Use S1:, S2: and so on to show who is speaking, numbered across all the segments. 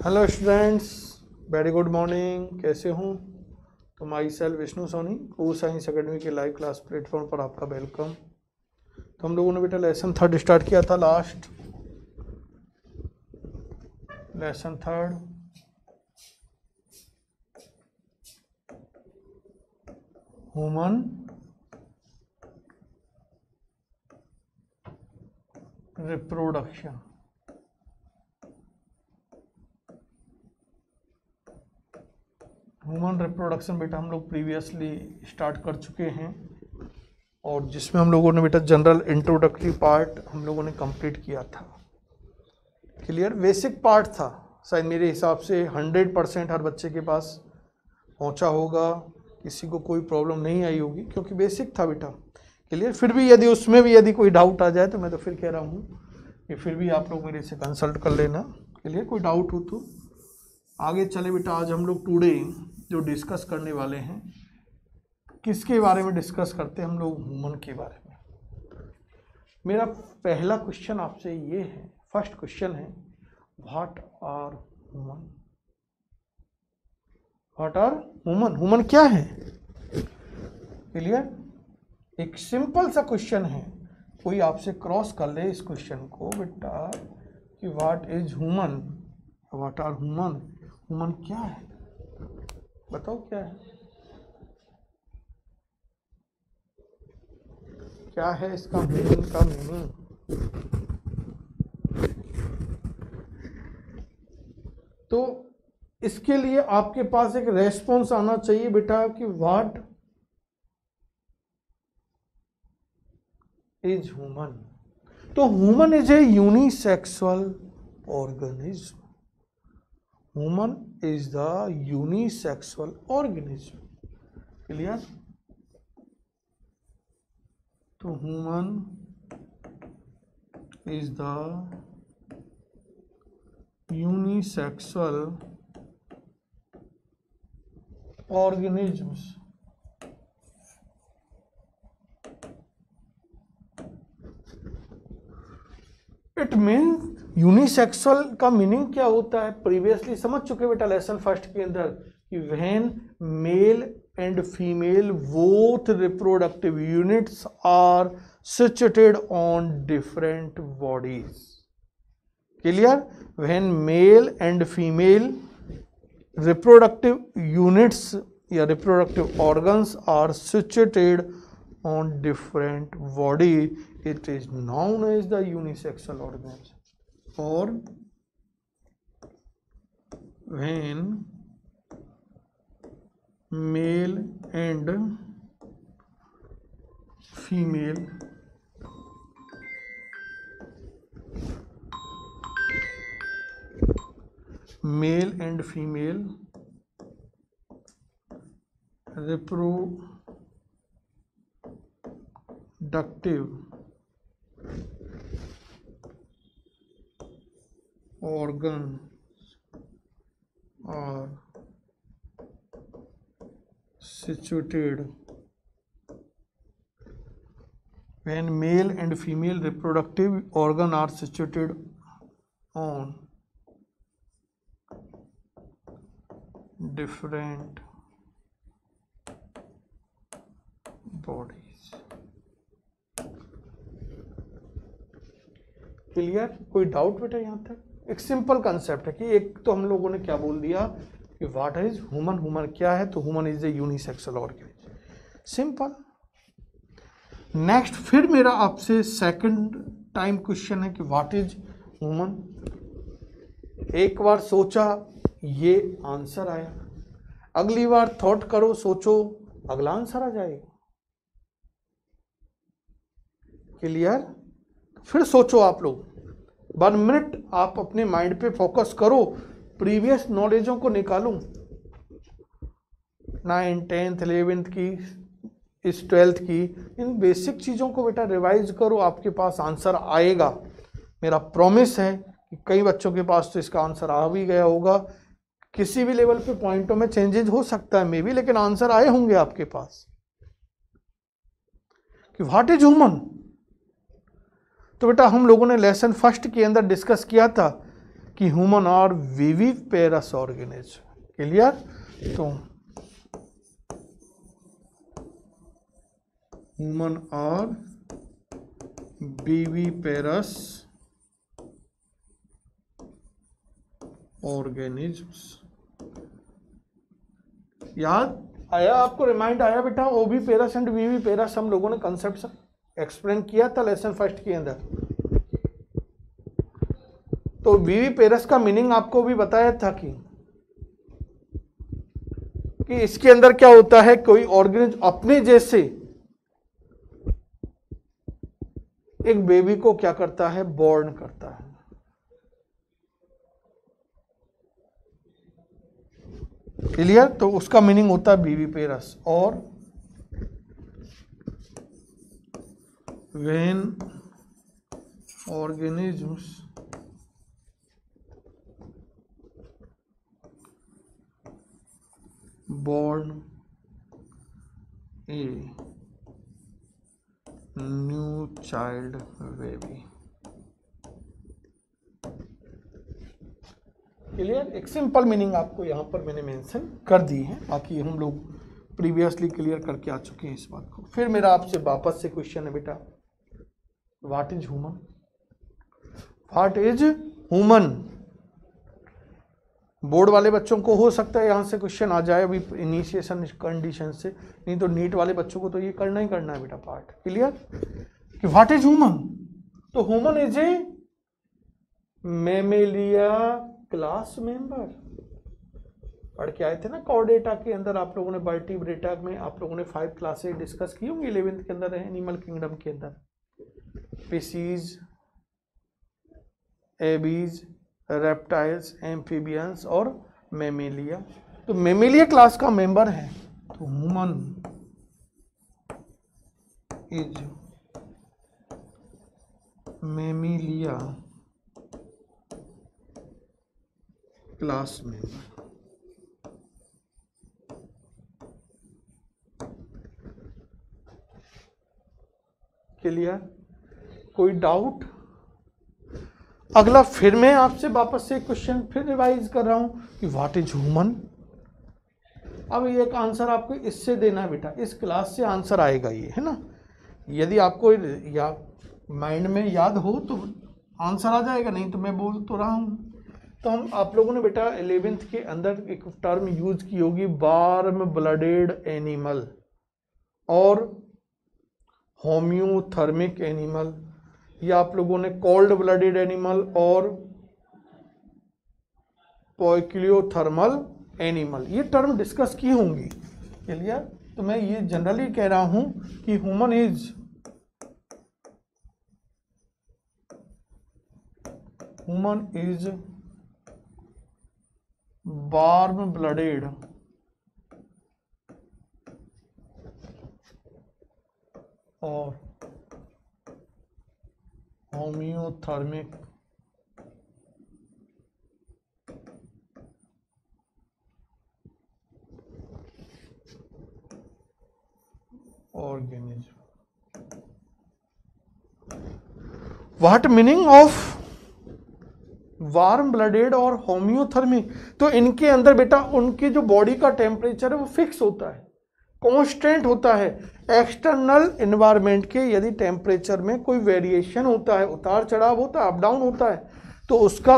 S1: Hello students, very good morning. कैसे हूँ? तो myself Vishnu Soni, O science academy के लाइव क्लास प्लेटफॉर्म पर आपका वेलकम। तो हम लोगों ने बेटा लेसन थर्ड स्टार्ट किया था। Last lesson third human reproduction. Human reproduction बेटा हम लोग प्रीवियसली स्टार्ट कर चुके हैं, और जिसमें हम लोगों ने बेटा जनरल इंट्रोडक्टरी पार्ट हम लोगों ने कंप्लीट किया था। क्लियर? बेसिक पार्ट था, शायद मेरे हिसाब से 100% हर बच्चे के पास पहुंचा होगा, किसी को कोई प्रॉब्लम नहीं आई होगी, क्योंकि बेसिक था बेटा। क्लियर? फिर भी यदि उसमें भी यदि कोई डाउट आ जाए तो मैं तो फिर कह रहा हूँ कि फिर भी आप लोग मेरे से कंसल्ट कर लेना। क्लियर? कोई डाउट हो तो आगे चले बेटा। आज हम लोग टुडे जो डिस्कस करने वाले हैं, किसके बारे में डिस्कस करते हैं हम लोग? ह्यूमन के बारे में। मेरा पहला क्वेश्चन आपसे ये है, फर्स्ट क्वेश्चन है, what are human? What are human? Human क्या है? क्लियर? एक सिंपल सा क्वेश्चन है, कोई आपसे क्रॉस कर ले इस क्वेश्चन को बेटा कि what is human, what are human, human क्या है, बताओ क्या है? क्या है इसका ह्यूमन का मीनिंग? तो इसके लिए आपके पास एक रेस्पॉन्स आना चाहिए बेटा कि व्हाट इज ह्यूमन। तो human is a unisexual organism. Human is the unisexual organism. Clear? तो human is the unisexual organisms. It mean unisexual का मीनिंग क्या होता है? प्रीवियसली समझ चुके बेटा लेसन फर्स्ट के अंदर कि when male and female both reproductive units are situated on different bodies. Clear? When male and female reproductive units या reproductive organs are situated on different body, it is known as the unisexual organism. Or when male and female reproductive organs are situated when male and female reproductive organ are situated on different bodies. Clear? कोई doubt बेटा यहाँ तक? एक simple concept है कि एक तो हम लोगों ने क्या बोल दिया कि व्हाट इज ह्यूमन, ह्यूमन क्या है? तो human is a unisexual organism. Simple. Next फिर मेरा आपसे सेकंड टाइम क्वेश्चन है कि व्हाट इज ह्यूमन। एक बार सोचा, ये आंसर आया, अगली बार थॉट करो, सोचो, अगला आंसर आ जाएगा। क्लियर? फिर सोचो आप लोग, 1 मिनट आप अपने माइंड पे फोकस करो, प्रीवियस नॉलेजों को निकालो, 9th 10th 11th की, इस 12th की, इन बेसिक चीज़ों को बेटा रिवाइज करो, आपके पास आंसर आएगा। मेरा प्रॉमिस है कि कई बच्चों के पास तो इसका आंसर आ भी गया होगा, किसी भी लेवल पे पॉइंटों में चेंजेस हो सकता है मे बी, लेकिन आंसर आए होंगे आपके पास कि व्हाट इज ह्यूमन। तो बेटा हम लोगों ने लेसन फर्स्ट के अंदर डिस्कस किया था कि human are viviparous organism. Clear? तो ह्यूमन आर विविपेरस ऑर्गेनिज्म्स। याद आया आपको? रिमाइंड आया बेटा? ओविपेरस एंड विविपेरस हम लोगों ने कंसेप्ट एक्सप्लेन किया था लेसन फर्स्ट के अंदर। तो विविपेरस का मीनिंग आपको भी बताया था कि इसके अंदर क्या होता है, कोई ऑर्गेनिज्म अपने जैसे एक बेबी को क्या करता है, बॉर्न करता है। क्लियर? तो उसका मीनिंग होता है विविपेरस। और when organisms born a new child baby। Clear? एक सिंपल मीनिंग आपको यहां पर मैंने मेंशन कर दी है, बाकी हम लोग प्रीवियसली क्लियर करके आ चुके हैं इस बात को। फिर मेरा आपसे वापस से क्वेश्चन है बेटा, what is human? What is human? Board वाले बच्चों को हो सकता है यहां से क्वेश्चन आ जाए अभी इनिशिएशन कंडीशन से, नहीं तो नीट वाले बच्चों को तो ये करना ही करना है बेटा पार्ट। क्लियर? कि व्हाट इज ह्यूमन? तो human is A Mammalia class member. पढ़ के आए थे ना कॉर्डेटा के अंदर आप लोगों ने, वर्टिब्रेटा में आप लोगों ने 5 क्लासेस डिस्कस की होंगी 11th के अंदर एनिमल किंगडम के अंदर। स्पीसीज, एबीज, रेप्टाइल्स, एम्फीबियंस और मेमेलिया। तो मेमेलिया क्लास का मेंबर है। तो human is Mammalia class member. Clear? कोई डाउट? अगला फिर मैं आपसे वापस से क्वेश्चन फिर रिवाइज कर रहा हूं कि व्हाट इज ह्यूमन। अब ये एक आंसर आपको इससे देना है बेटा, इस क्लास से आंसर आएगा ये, है ना? यदि आपको या माइंड में याद हो तो आंसर आ जाएगा, नहीं तो मैं बोल तो रहा हूं। तो हम आप लोगों ने बेटा 11th के अंदर एक टर्म यूज की होगी, वार्म ब्लडेड एनिमल और होम्योथर्मिक एनिमल, या आप लोगों ने कोल्ड ब्लडेड एनिमल और पोइक्लियोथर्मल एनिमल, ये टर्म डिस्कस की होंगी। क्लियर? तो मैं ये जनरली कह रहा हूं कि ह्यूमन इज वार्म ब्लडेड और homeothermic organism. What meaning of warm blooded और होम्योथर्मिक? तो इनके अंदर बेटा उनकी जो बॉडी का टेम्परेचर है वो फिक्स होता है, कांस्टेंट होता है। एक्सटर्नल एनवायरनमेंट के यदि टेम्परेचर में कोई वेरिएशन होता है, उतार चढ़ाव होता है, अप डाउन होता है, तो उसका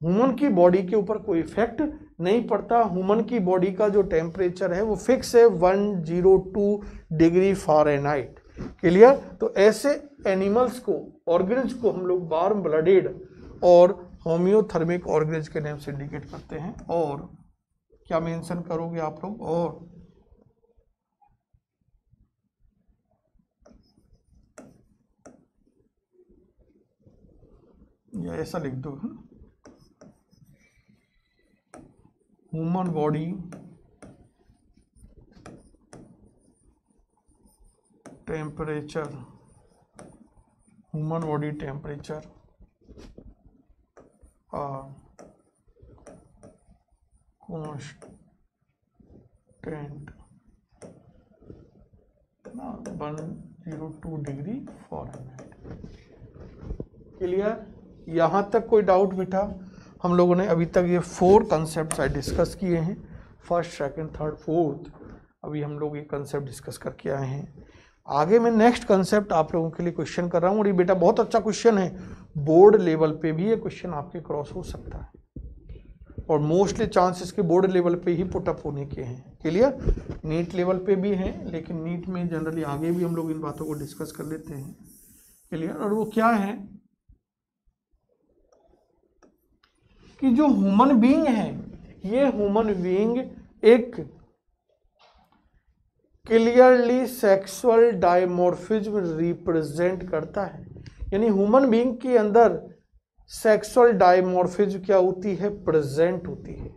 S1: ह्यूमन की बॉडी के ऊपर कोई इफेक्ट नहीं पड़ता। ह्यूमन की बॉडी का जो टेम्परेचर है वो फिक्स है 102 डिग्री फ़ारेनहाइट। क्लियर? तो ऐसे एनिमल्स को, ऑर्गेनिज्म को हम लोग वार्म ब्लडेड और होम्योथर्मिक ऑर्गेनिज्म के नेम से इंडिकेट करते हैं। और क्या मेंशन करोगे आप लोग? और या ऐसा लिख दो, human body temperature, human body temperature constant 102 degree Fahrenheit. Clear? यहां तक कोई डाउट बेटा? हम लोगों ने अभी तक ये 4 कंसेप्ट डिस्कस किए हैं, फर्स्ट, सेकंड, थर्ड, फोर्थ। अभी हम लोग ये कंसेप्ट डिस्कस करके आए हैं। आगे मैं नेक्स्ट कंसेप्ट आप लोगों के लिए क्वेश्चन कर रहा हूँ, और ये बेटा बहुत अच्छा क्वेश्चन है, बोर्ड लेवल पे भी ये क्वेश्चन आपके क्रॉस हो सकता है, और मोस्टली चांसेस के बोर्ड लेवल पे ही पुटअप होने के हैं। क्लियर? नीट लेवल पे भी हैं, लेकिन नीट में जनरली आगे भी हम लोग इन बातों को डिस्कस कर लेते हैं। क्लियर? और वो क्या है कि जो ह्यूमन बीइंग है, ये ह्यूमन बीइंग एक क्लियरली सेक्सुअल डायमॉर्फिज्म रिप्रेजेंट करता है। यानी ह्यूमन बीइंग के अंदर सेक्सुअल डायमॉर्फिज्म क्या होती है? प्रेजेंट होती है।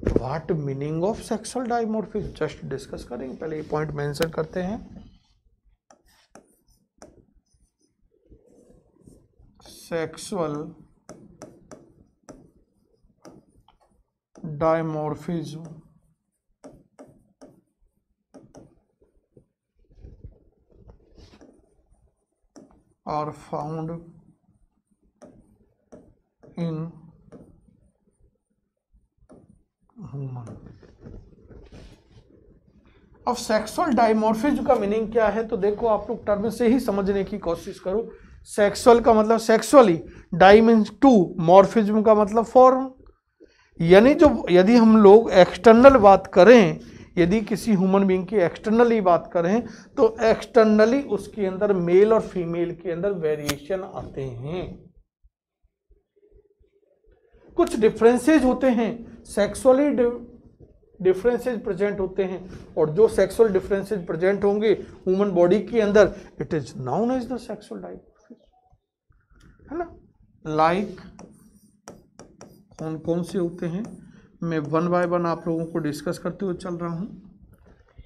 S1: What meaning of sexual dimorphism just discuss करेंगे। पहले ये पॉइंट मेंशन करते हैं। Sexual dimorphism are found in human। अब सेक्सुअल डायमॉर्फिज्म का मीनिंग क्या है? तो देखो, आप लोग टर्म से ही समझने की कोशिश करो। सेक्सुअल का मतलब sexually, di means two, morphism का मतलब फॉर्म। यानी जो यदि हम लोग एक्सटर्नल बात करें, यदि किसी ह्यूमन बीइंग की एक्सटर्नली बात करें, तो एक्सटर्नली उसके अंदर मेल और फीमेल के अंदर वेरिएशन आते हैं, कुछ डिफरेंसेस होते हैं, सेक्सुअली डिफरेंसेस प्रेजेंट होते हैं, और जो सेक्सुअल डिफरेंसेस प्रेजेंट होंगे ह्यूमन बॉडी के अंदर, it is known as the sexual dimorphism, है ना। लाइक कौन कौन से होते हैं, मैं वन बाय वन आप लोगों को डिस्कस करते हुए चल रहा हूं।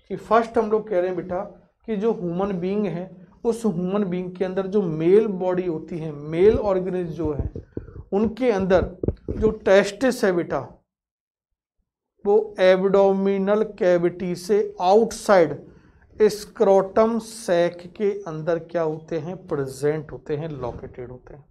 S1: कि फर्स्ट हम लोग कह रहे हैं बेटा कि जो ह्यूमन बीइंग है, उस ह्यूमन बीइंग के अंदर जो मेल बॉडी होती है, मेल ऑर्गेनिज्म जो है, उनके अंदर जो टेस्टिस है बेटा, वो एब्डोमिनल कैविटी से आउटसाइड स्क्रोटम सैक के अंदर क्या होते हैं? प्रेजेंट होते हैं, लोकेटेड होते हैं।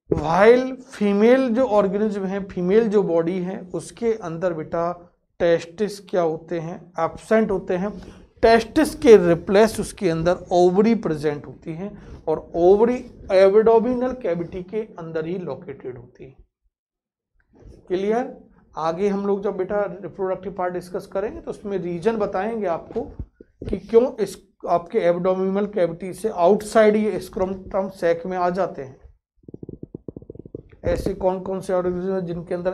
S1: वाइल फीमेल जो ऑर्गेनिज्म है, फीमेल जो बॉडी है, उसके अंदर बेटा टेस्टिस क्या होते हैं? एब्सेंट होते हैं। टेस्टिस के रिप्लेस उसके अंदर ओवरी प्रेजेंट होती है, और ओवरी एब्डोमिनल कैविटी के अंदर ही लोकेटेड होती है। क्लियर? आगे हम लोग जब बेटा रिप्रोडक्टिव पार्ट डिस्कस करेंगे तो उसमें रीजन बताएंगे आपको कि क्यों इस आपके एब्डोमिनल कैविटी से आउटसाइड ये स्क्रोटम सैक में आ जाते हैं। ऐसे कौन कौन से ऑर्गेनिज्म हैं जिनके अंदर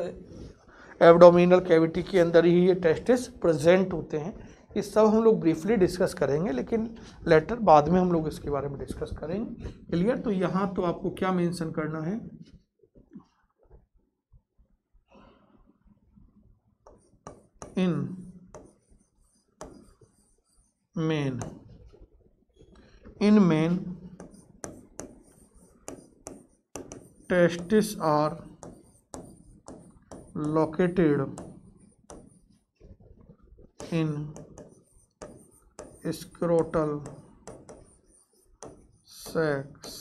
S1: एब्डोमिनल कैविटी के अंदर ही ये टेस्टिस प्रेजेंट होते हैं? ये सब हम लोग ब्रीफली डिस्कस करेंगे, लेकिन लेटर बाद में हम लोग इसके बारे में डिस्कस करेंगे। क्लियर? तो यहाँ तो आपको क्या मेंशन करना है, इन main testes are located in scrotal sacs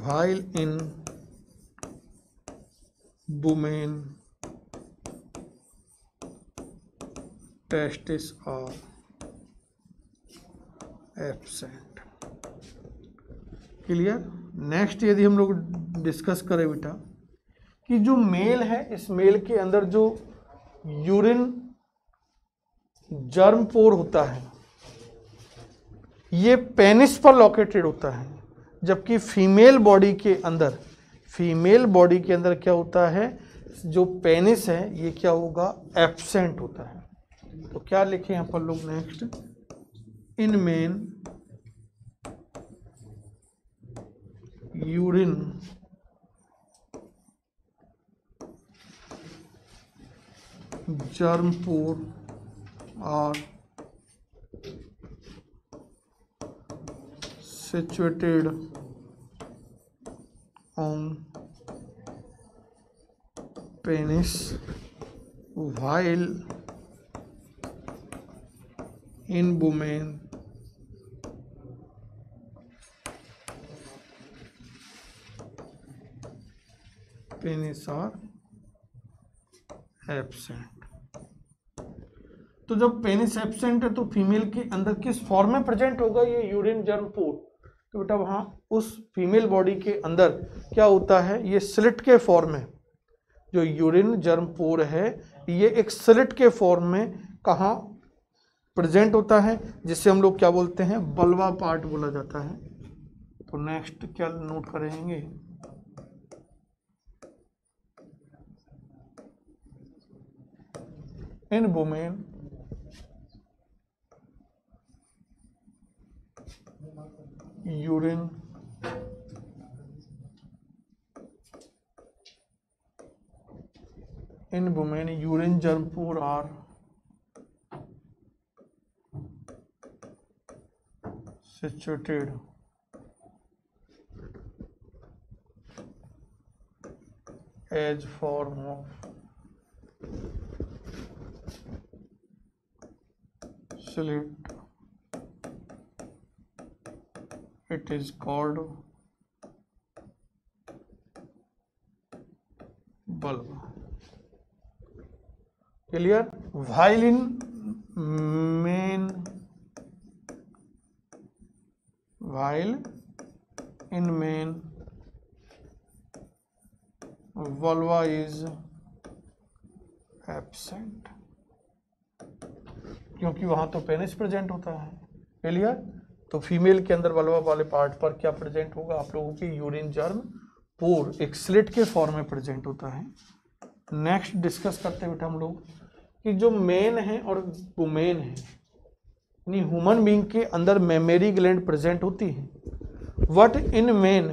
S1: while in women testes are absent। Clear? Next यदि हम लोग डिस्कस करें बेटा कि जो मेल है, इस मेल के अंदर जो यूरिन जर्म पोर होता है, ये पेनिस पर लोकेटेड होता है, जबकि फीमेल बॉडी के अंदर क्या होता है? जो पेनिस है ये क्या होगा? एब्सेंट होता है। तो क्या लिखे यहाँ पर लोग next, in men urine germ pore are situated on penis, while in women penis are absent. तो जब पेनिस एब्सेंट है तो फीमेल के अंदर किस फॉर्म में प्रेजेंट होगा ये यूरिन जर्म पोर? तो बेटा वहाँ उस फीमेल बॉडी के अंदर क्या होता है, ये स्लिट के फॉर्म में, जो यूरिन जर्म पोर है ये एक स्लिट के फॉर्म में कहाँ प्रेजेंट होता है, जिससे हम लोग क्या बोलते हैं, बल्वा पार्ट बोला जाता है। तो नेक्स्ट क्या नोट करेंगे, in women urine urine germ pore are situated as form of slit. It is called bulb. Clear? While in men vulva is absent, क्योंकि वहां तो पेनिस प्रेजेंट होता है। क्लियर? तो फीमेल के अंदर वल्वा वाले पार्ट पर क्या प्रेजेंट होगा आप लोगों की, यूरिन जर्म पोर एक स्लिट के फॉर्म में प्रेजेंट होता है। नेक्स्ट डिस्कस करते हैं बेटा हम लोग कि जो मेन है और वुमेन है, यानी ह्यूमन बीइंग के अंदर मेमोरी ग्लैंड प्रेजेंट होती है। What in men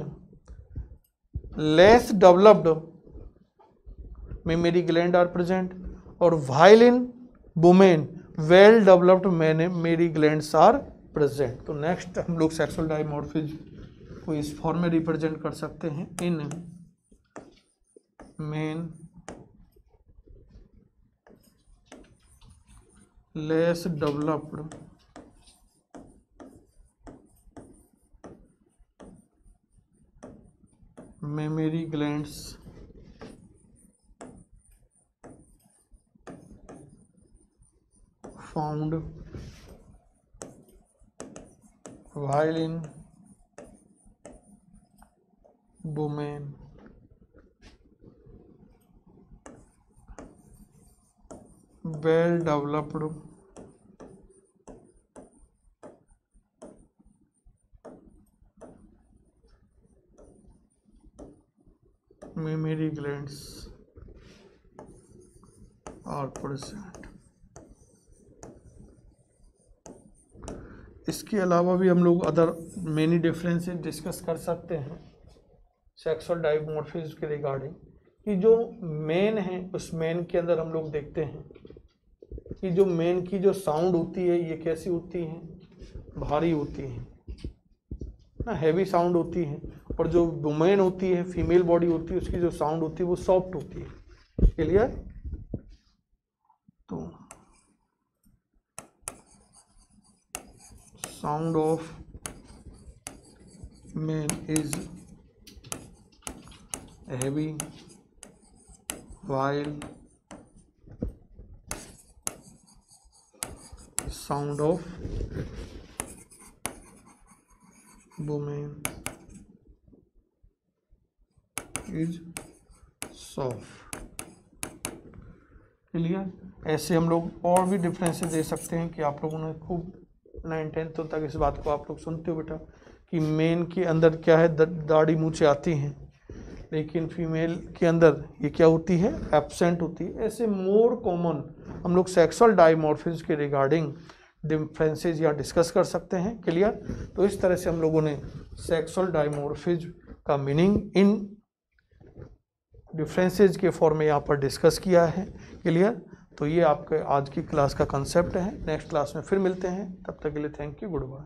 S1: less developed memory gland are present, और while in women well developed memory glands are present. तो नेक्स्ट हम लोग सेक्सुअल डायमॉर्फिज्म को इस फॉर्म में रिप्रेजेंट कर सकते हैं, in men less developed memory glands found while in women well developed memory glands are present। इसके अलावा भी हम लोग अदर मेनी डिफरेंसेस डिस्कस कर सकते हैं सेक्सुअल डायमॉर्फिज्म के रिगार्डिंग, कि जो मेन है उस मेन के अंदर हम लोग देखते हैं कि जो मेन की जो साउंड होती है ये कैसी होती है, भारी होती है ना, हैवी साउंड होती है, और जो वुमेन होती है फीमेल बॉडी होती है उसकी जो साउंड होती है वो सॉफ्ट होती है। क्लियर? तो sound of man is heavy while sound of woman is soft। Clear? ऐसे हम लोग और भी डिफरेंसेस दे सकते हैं कि आप लोगों ने खूब 9-10 तक इस बात को आप लोग सुनते हो बेटा कि मेन के अंदर क्या है, दाढ़ी मूंछें आती हैं, लेकिन फीमेल के अंदर ये क्या होती है, एब्सेंट होती है। ऐसे मोर कॉमन हम लोग सेक्सुअल डायमॉर्फिज्म के रिगार्डिंग डिफरेंसेस यहाँ डिस्कस कर सकते हैं। क्लियर? तो इस तरह से हम लोगों ने सेक्सुअल डायमॉर्फिज्म का मीनिंग इन डिफरेंसेस के फॉर्म में यहाँ पर डिस्कस किया है। क्लियर? तो ये आपके आज की क्लास का कंसेप्ट है। नेक्स्ट क्लास में फिर मिलते हैं, तब तक के लिए थैंक यू, गुड बाय।